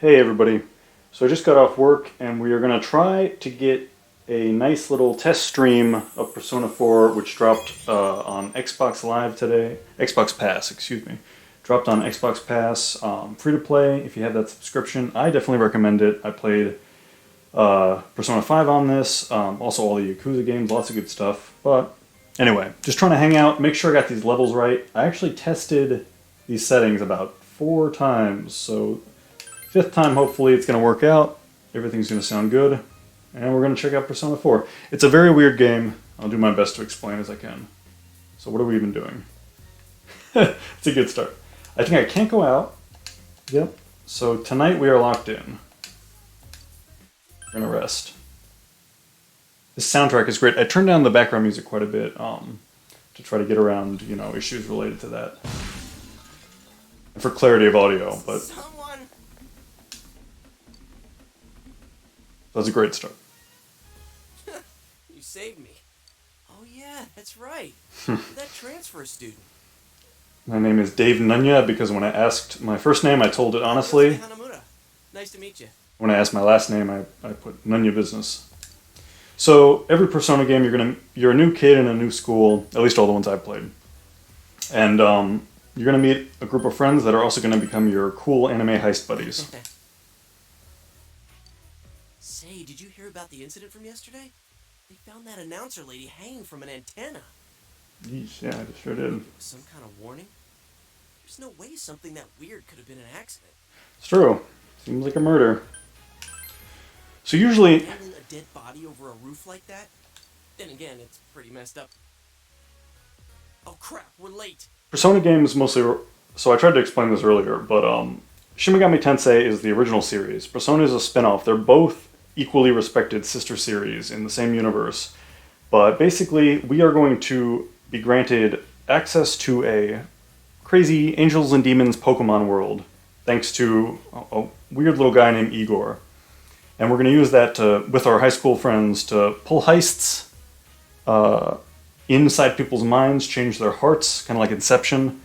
Hey everybody. So I just got off work and we are going to try to get a nice little test stream of Persona 4 which dropped on Xbox Live today. Xbox Pass, excuse me. Dropped on Xbox Pass, free to play if you have that subscription. I definitely recommend it. I played Persona 5 on this, also all the Yakuza games, lots of good stuff. But anyway, just trying to hang out, make sure I got these levels right. I actually tested these settings about 4 times, so fifth time, hopefully, it's going to work out. Everything's going to sound good. And we're going to check out Persona 4. It's a very weird game. I'll do my best to explain as I can. So what are we even doing? It's a good start. I think I can't go out. Yep. So tonight we are locked in. We're going to rest. This soundtrack is great. I turned down the background music quite a bit to try to get around, issues related to that. And for clarity of audio, but that's a great start. You saved me. Oh yeah, that's right. You're that transfer student. My name is Dave Nunya because when I asked my first name, I told it honestly. Nice to meet you. When I asked my last name, I put Nunya Business. So every Persona game, you're a new kid in a new school, at least all the ones I've played. And you're going to meet a group of friends that are also going to become your cool anime heist buddies. Say, did you hear about the incident from yesterday? They found that announcer lady hanging from an antenna. Yeesh, yeah, I sure did. Some kind of warning? There's no way something that weird could have been an accident. It's true. Seems like a murder. So usually... Handling a dead body over a roof like that? Then again, it's pretty messed up. Oh crap, we're late. Persona games mostly... So I tried to explain this earlier, but Shin Megami Tensei is the original series. Persona is a spin-off. They're both equally respected sister series in the same universe. But basically, we are going to be granted access to a crazy Angels and Demons Pokemon world, thanks to a weird little guy named Igor. And we're going to use that with our high school friends to pull heists inside people's minds, change their hearts, kind of like Inception.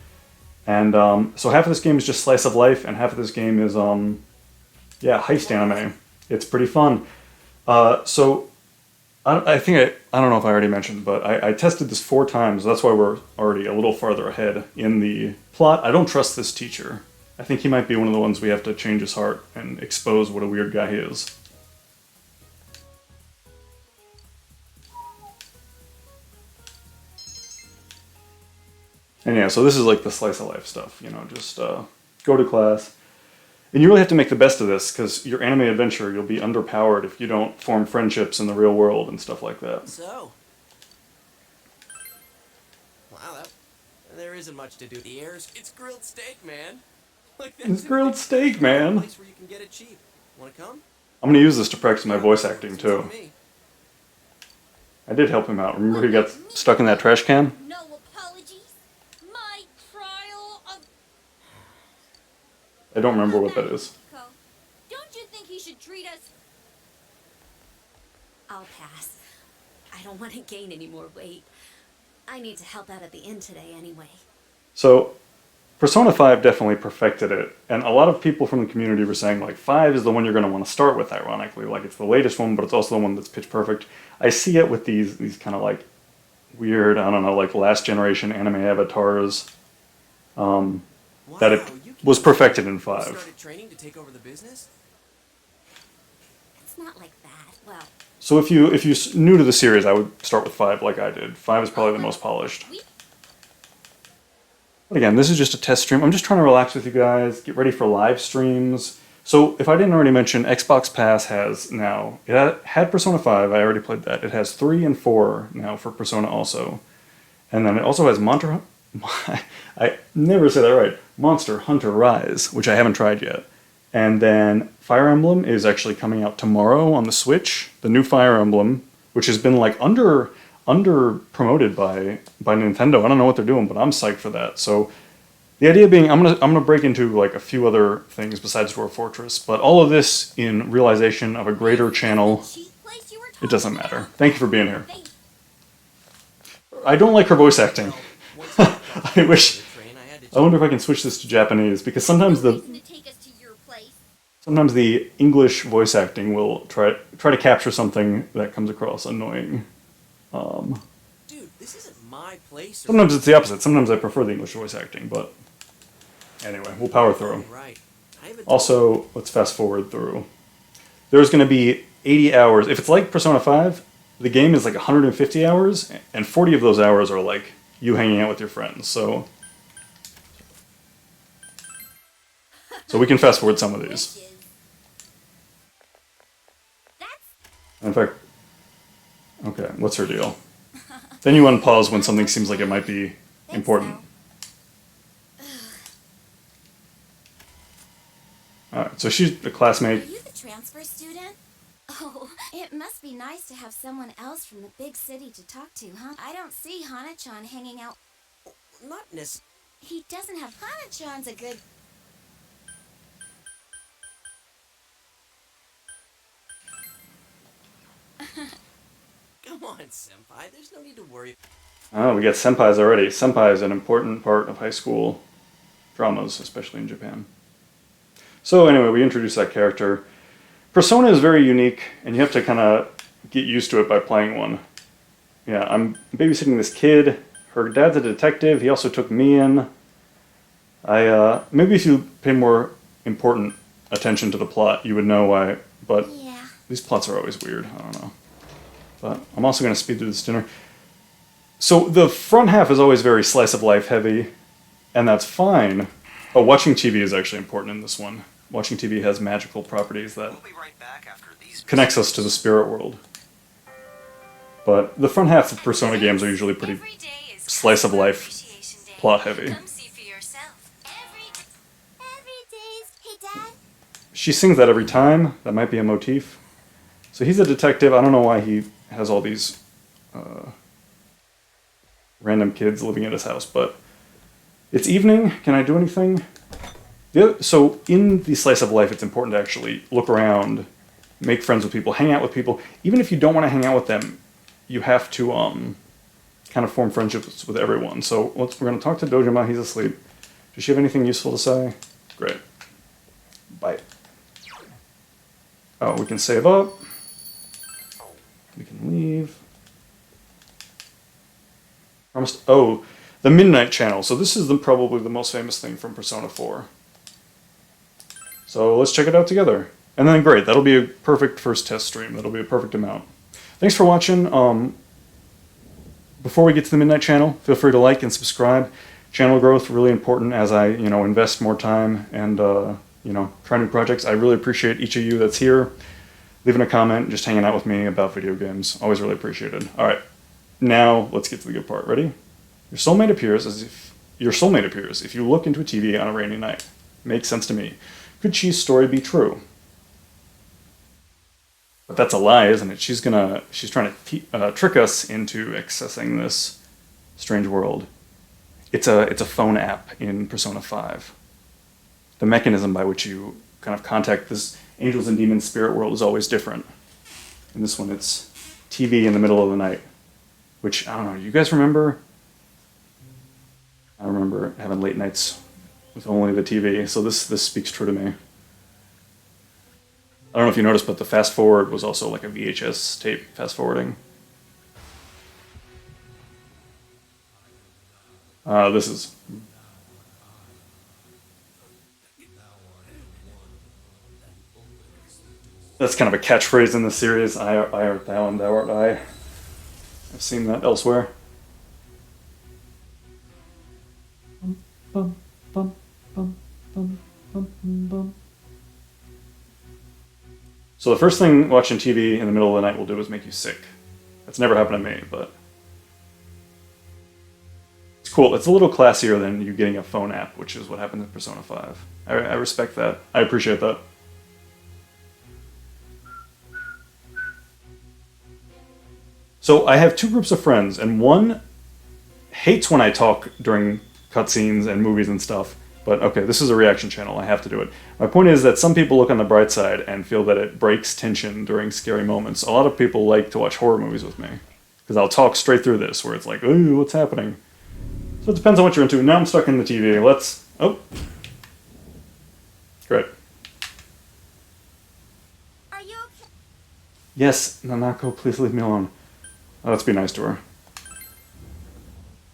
And so half of this game is just slice of life, and half of this game is, heist anime. It's pretty fun. So I think I don't know if I already mentioned, but I tested this 4 times. That's why we're already a little farther ahead in the plot. I don't trust this teacher. I think he might be one of the ones we have to change his heart and expose what a weird guy he is. And yeah, so this is like the slice of life stuff, just go to class. And you really have to make the best of this, because your anime adventure, you'll be underpowered if you don't form friendships in the real world and stuff like that. So, wow, there isn't much to do. The airs, it's grilled steak, man. It's grilled steak, man. Place where you can get it cheap. Wanna come? I'm going to use this to practice my voice acting, too. I did help him out. Remember he got stuck in that trash can? No apologies. My trial of... I don't remember what that is. Don't you think he should treat us... I'll pass. I don't want to gain any more weight. I need to help out at the inn today anyway. So, Persona 5 definitely perfected it, and a lot of people from the community were saying, 5 is the one you're going to want to start with, ironically. It's the latest one, but it's also the one that's pitch perfect. I see it with these kind of, weird, I don't know, last generation anime avatars, that it was perfected in 5. Started training to take over the business? It's not like that. Well... So if you're new to the series, I would start with 5 like I did. 5 is probably the most polished. But again, this is just a test stream. I'm just trying to relax with you guys, get ready for live streams. So if I didn't already mention, Xbox Pass has now, it had Persona 5, I already played that. It has 3 and 4 now for Persona also. And then it also has I never say that right, Monster Hunter Rise, which I haven't tried yet. And then Fire Emblem is actually coming out tomorrow on the Switch, the new Fire Emblem, which has been under promoted by Nintendo. I don't know what they're doing, but I'm psyched for that. So the idea being, I'm gonna break into a few other things besides Dwarf Fortress, but all of this in realization of a greater channel. It doesn't matter. Thank you for being here. I don't like her voice acting. I wonder if I can switch this to Japanese, because sometimes the Sometimes the English voice acting will try to capture something that comes across annoying. Dude, this isn't my place. Sometimes it's the opposite. Sometimes I prefer the English voice acting, but anyway, we'll power through. Right. Also, let's fast forward through. There's going to be 80 hours. If it's like Persona 5, the game is like 150 hours, and 40 of those hours are like you hanging out with your friends. So we can fast forward some of these. In fact, okay, what's her deal? Then you unpause when something seems like it might be important. Alright, so she's a classmate. Are you the transfer student? Oh, it must be nice to have someone else from the big city to talk to, huh? I don't see Hana-chan hanging out. Not necessarily. He doesn't have... Hana-chan's a good... Come on, Senpai. There's no need to worry. Oh, we got senpais already. Senpai is an important part of high school dramas, especially in Japan. So anyway, we introduced that character. Persona is very unique, and you have to kind of get used to it by playing one. Yeah, I'm babysitting this kid. Her dad's a detective. He also took me in. Maybe if you pay more important attention to the plot, you would know why, but Yeah. these plots are always weird. I don't know. But I'm also going to speed through this dinner. So the front half is always very slice of life heavy, and that's fine. But watching TV is actually important in this one. Watching TV has magical properties that connects us to the spirit world. But the front half of Persona games are usually pretty slice of life, plot heavy. Come see for yourself. Every day's... Hey, Dad? She sings that every time. That might be a motif. So he's a detective. I don't know why he has all these random kids living at his house, but it's evening. Can I do anything? Yeah, so in the slice of life, it's important to actually look around, make friends with people, hang out with people. Even if you don't want to hang out with them, you have to kind of form friendships with everyone. So we're going to talk to Dojima. He's asleep. Does she have anything useful to say? Great. Bye. Oh, we can save up. We can leave. Oh, the Midnight Channel. So this is probably the most famous thing from Persona 4. So let's check it out together. And then great, that'll be a perfect first test stream. That'll be a perfect amount. Thanks for watching. Before we get to the Midnight Channel, feel free to like and subscribe. Channel growth, really important as I, invest more time and, try new projects. I really appreciate each of you that's here, leaving a comment, just hanging out with me about video games. Always really appreciated. All right, now let's get to the good part. Ready? Your soulmate appears if you look into a TV on a rainy night. Makes sense to me. Could Chi's story be true? But that's a lie, isn't it? She's trying to trick us into accessing this strange world. It's a phone app in Persona 5. The mechanism by which you kind of contact this angels and demons spirit world is always different. In this one, it's TV in the middle of the night, which, I don't know, you guys remember? I remember having late nights with only the TV, so this speaks true to me. I don't know if you noticed, but the fast forward was also like a VHS tape fast forwarding. This is... That's kind of a catchphrase in the series. I art thou and thou art I. I've seen that elsewhere. Bum, bum, bum, bum, bum, bum. So the first thing watching TV in the middle of the night will do is make you sick. That's never happened to me, but it's cool. It's a little classier than you getting a phone app, which is what happened in Persona 5. I respect that. I appreciate that. So I have two groups of friends, and one hates when I talk during cutscenes and movies and stuff. But okay, this is a reaction channel. I have to do it. My point is that some people look on the bright side and feel that it breaks tension during scary moments. A lot of people like to watch horror movies with me because I'll talk straight through this where it's like, ooh, what's happening? So it depends on what you're into. Now I'm stuck in the TV. Oh. Great. you okay? Yes, Nanako, please leave me alone. Oh, let's be nice to her.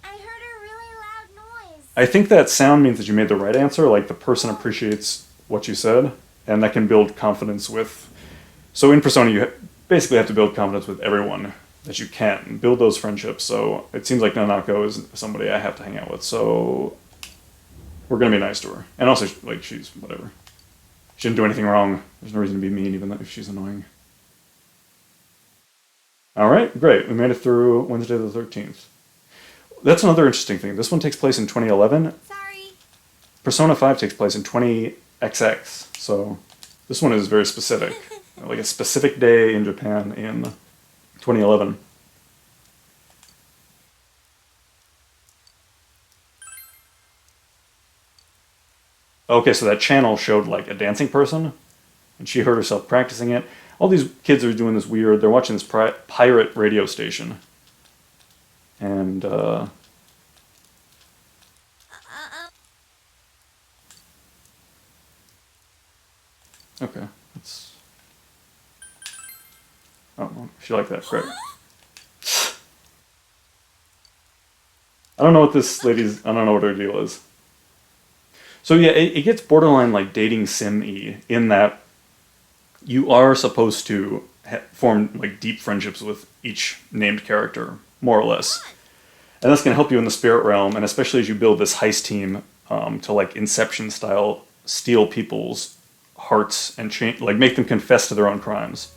I heard a really loud noise. I think that sound means that you made the right answer, like the person appreciates what you said, and that can build confidence with... So in Persona, you basically have to build confidence with everyone that you can. Build those friendships, so it seems like Nanako is somebody I have to hang out with, so we're gonna be nice to her. And also, like, she's whatever. She didn't do anything wrong. There's no reason to be mean, even if she's annoying. Alright, great. We made it through Wednesday the 13th. That's another interesting thing. This one takes place in 2011. Sorry. Persona 5 takes place in 20XX, so this one is very specific. Like a specific day in Japan in 2011. Okay, so that channel showed like a dancing person, and she heard herself practicing it. All these kids are doing this weird, they're watching this pirate radio station. And, okay, that's... Oh, well, she liked that, great. I don't know what this lady's, I don't know what her deal is. So yeah, it gets borderline like dating sim-y in that you are supposed to form like deep friendships with each named character, more or less. And that's going to help you in the spirit realm, and especially as you build this heist team to like Inception style steal people's hearts and like make them confess to their own crimes.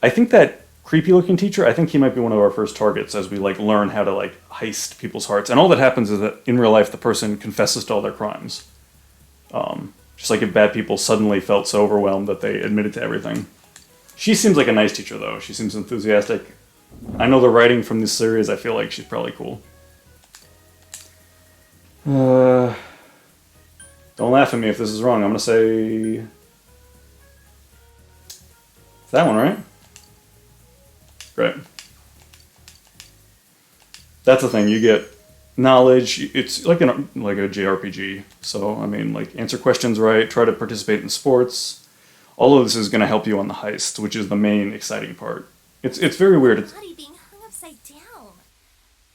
I think that creepy looking teacher, I think he might be one of our first targets as we like learn how to like heist people's hearts. And all that happens is that in real life the person confesses to all their crimes. Just like if bad people suddenly felt so overwhelmed that they admitted to everything. She seems like a nice teacher though. She seems enthusiastic. I know the writing from this series, I feel like she's probably cool. Don't laugh at me if this is wrong. I'm gonna say... It's that one, right? Great. That's the thing, you get knowledge, it's like a JRPG, so I mean, like, answer questions right, try to participate in sports. All of this is going to help you on the heist, which is the main exciting part. It's very weird. It's... Body being hung upside down.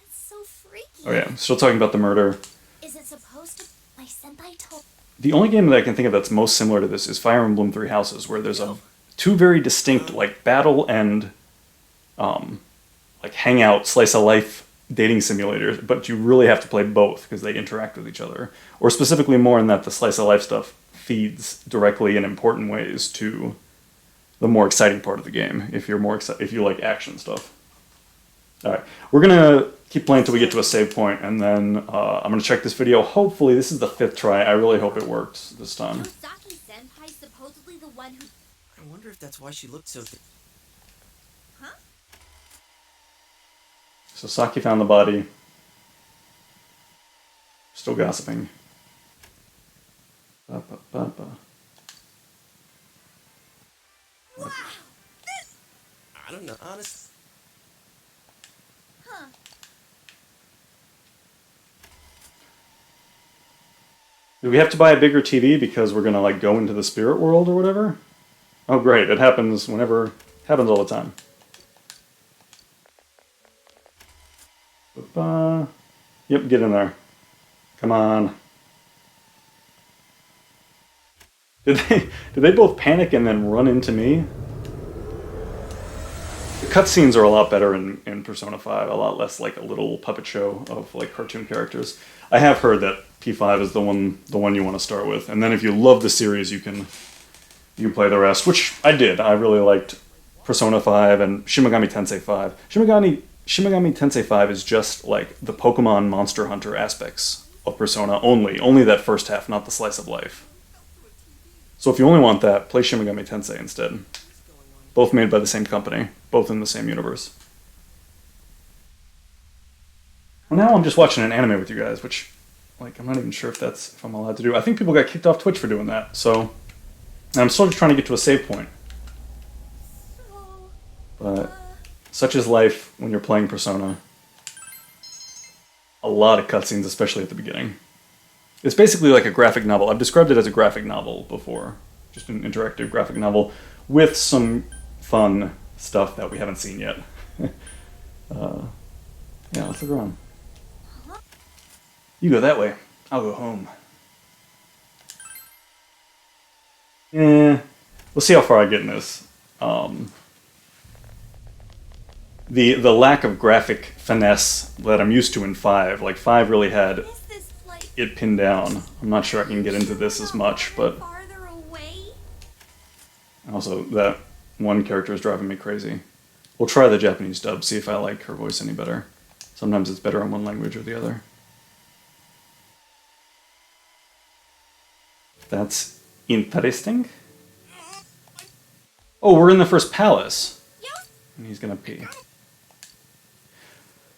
It's so freaky. Oh yeah, still talking about the murder. Is it supposed to... My senpai told... The only game that I can think of that's most similar to this is Fire Emblem Three Houses, where there's two very distinct, like, battle and, like, hangout, slice-of-life dating simulators, but you really have to play both because they interact with each other. Or specifically more in that the slice-of-life stuff feeds directly in important ways to the more exciting part of the game, if you're more if you like action stuff. Alright, we're gonna keep playing until we get to a save point, and then I'm gonna check this video. Hopefully, this is the 5th try. I really hope it works this time. Yosaki-senpai's supposedly the one who... I wonder if that's why she looked so... Huh? So Saki found the body. Still gossiping. Ba, ba, ba, ba. Wow! I don't know, honest. Huh. Do we have to buy a bigger TV because we're gonna like go into the spirit world or whatever? Oh great, it happens whenever, happens all the time. Yep, get in there. Come on. Did they both panic and then run into me? The cutscenes are a lot better in Persona 5, a lot less like a little puppet show of like cartoon characters. I have heard that P5 is the one you want to start with, and then if you love the series, you can play the rest, which I did. I really liked Persona 5 and Shin Megami Tensei 5. Shin Megami Tensei 5 is just like the Pokemon Monster Hunter aspects of Persona only that first half, not the slice of life. So if you only want that, play Shin Megami Tensei instead. Both made by the same company, both in the same universe. Well, now I'm just watching an anime with you guys, which, like, I'm not even sure if I'm allowed to do. I think people got kicked off Twitch for doing that, so... And I'm still just trying to get to a save point. But... Such is life when you're playing Persona. A lot of cutscenes, especially at the beginning. It's basically like a graphic novel. I've described it as a graphic novel before. just an interactive graphic novel with some fun stuff that we haven't seen yet. Yeah, let's look around. You go that way. I'll go home. We'll see how far I get in this. The lack of graphic finesse that I'm used to in 5, like 5 really had Is this flight it pinned down. I'm not sure I can get into this as much, but farther away? also that one character is driving me crazy. We'll try the Japanese dub, see if I like her voice any better. Sometimes it's better in one language or the other. That's interesting. Oh, we're in the first palace. And he's gonna pee.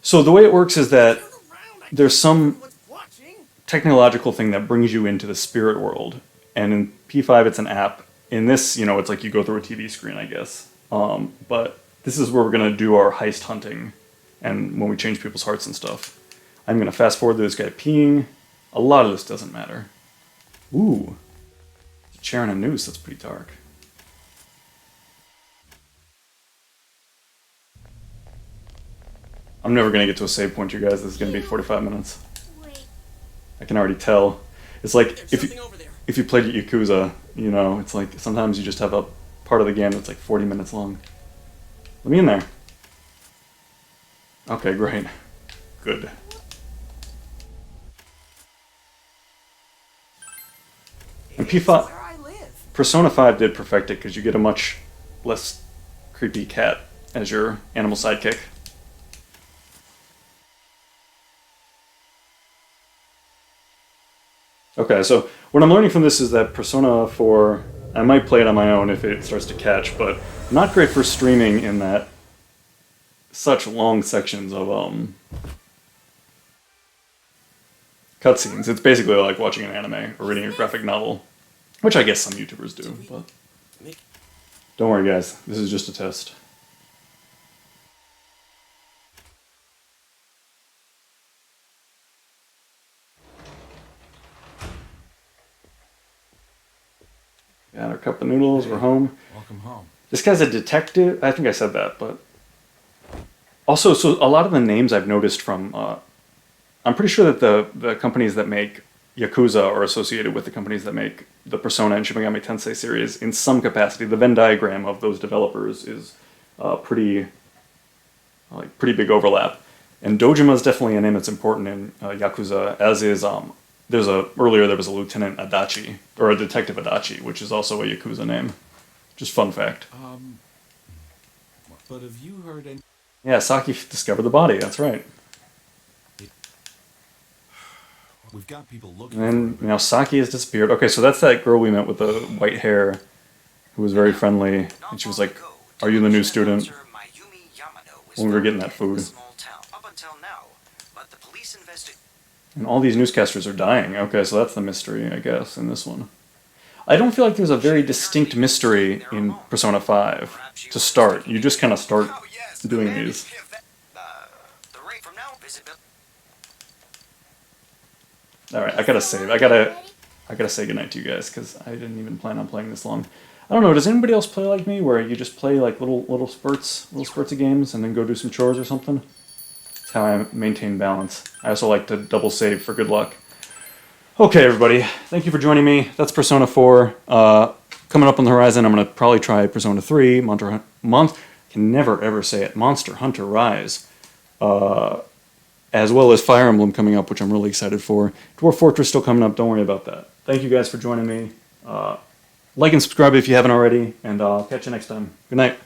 So the way it works is that there's some technological thing that brings you into the spirit world. And in P5 it's an app. In this, it's like you go through a TV screen, I guess. But this is where we're gonna do our heist hunting and when we change people's hearts and stuff. I'm gonna fast forward to this guy peeing. A lot of this doesn't matter. Ooh. A chair and a noose, that's pretty dark. I'm never gonna get to a save point, you guys. This is gonna be 45 minutes. Wait. I can already tell. It's like There's if something over there. you played Yakuza, it's like sometimes you just have a part of the game that's like 40 minutes long. Let me in there. Okay, great. Good. And It's P5, where I live. Persona 5 did perfect it because you get a much less creepy cat as your animal sidekick. Okay, so what I'm learning from this is that Persona 4, I might play it on my own if it starts to catch, but not great for streaming in that such long sections of cutscenes. It's basically like watching an anime or reading a graphic novel, which I guess some YouTubers do, but don't worry guys, this is just a test. Got our cup of noodles, we're home. Welcome home. This guy's a detective. I think I said that, but also, so a lot of the names I've noticed from, I'm pretty sure that the companies that make Yakuza are associated with the companies that make the Persona and Shin Megami Tensei series in some capacity. The Venn diagram of those developers is pretty big overlap. And Dojima is definitely a name that's important in Yakuza, as is earlier there was a Lieutenant Adachi, or a Detective Adachi, which is also a Yakuza name. Just fun fact. But have you heard any... Yeah, Saki discovered the body, that's right. We've got people looking And for then, Saki has disappeared. Okay, so that's that girl we met with the white hair, who was very friendly, and she was like, "Are you the new student?" When we were getting that food. And all these newscasters are dying. Okay, so that's the mystery, I guess, in this one. I don't feel like there's a very distinct mystery in Persona 5 to start. You just kind of start doing these. Alright, I gotta save. I gotta say goodnight to you guys, because I didn't even plan on playing this long. I don't know, does anybody else play like me, where you just play like little spurts of games, and then go do some chores or something? That's how I maintain balance. I also like to double save for good luck. Okay, everybody, thank you for joining me. That's Persona 4. Coming up on the horizon, I'm going to probably try Persona 3, can never ever say it, Monster Hunter Rise. As well as Fire Emblem coming up, which I'm really excited for. Dwarf Fortress still coming up, don't worry about that. Thank you guys for joining me. Like and subscribe if you haven't already, and I'll catch you next time. Good night.